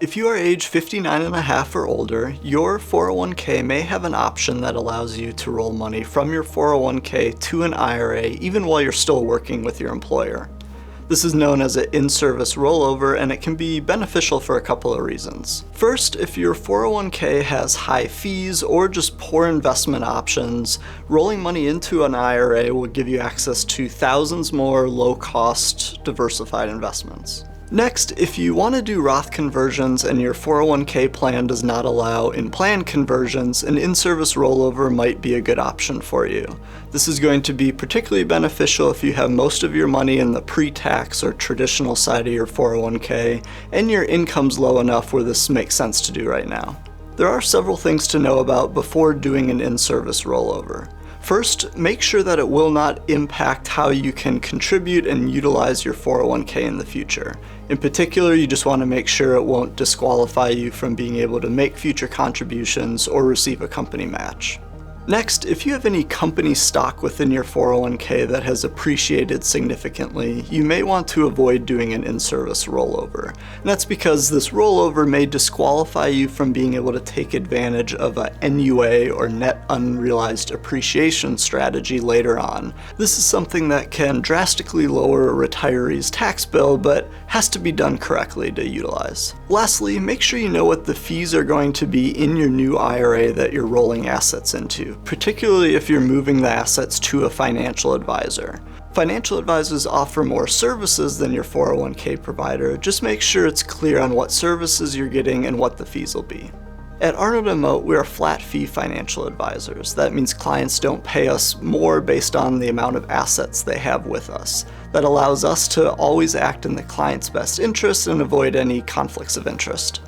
If you are age 59 and a half or older, your 401k may have an option that allows you to roll money from your 401k to an IRA even while you're still working with your employer. This is known as an in-service rollover, and it can be beneficial for a couple of reasons. First, if your 401k has high fees or just poor investment options, rolling money into an IRA will give you access to thousands more low-cost, diversified investments. Next, if you want to do Roth conversions and your 401k plan does not allow in-plan conversions, an in-service rollover might be a good option for you. This is going to be particularly beneficial if you have most of your money in the pre-tax or traditional side of your 401k and your income's low enough where this makes sense to do right now. There are several things to know about before doing an in-service rollover. First, make sure that it will not impact how you can contribute and utilize your 401k in the future. In particular, you just want to make sure it won't disqualify you from being able to make future contributions or receive a company match. Next, if you have any company stock within your 401k that has appreciated significantly, you may want to avoid doing an in-service rollover. And that's because this rollover may disqualify you from being able to take advantage of a NUA or net unrealized appreciation strategy later on. This is something that can drastically lower a retiree's tax bill, but has to be done correctly to utilize. Lastly, make sure you know what the fees are going to be in your new IRA that you're rolling assets into, particularly if you're moving the assets to a financial advisor. Financial advisors offer more services than your 401k provider. Just make sure it's clear on what services you're getting and what the fees will be. At Arnold & Mote, we are flat fee financial advisors. That means clients don't pay us more based on the amount of assets they have with us. That allows us to always act in the client's best interest and avoid any conflicts of interest.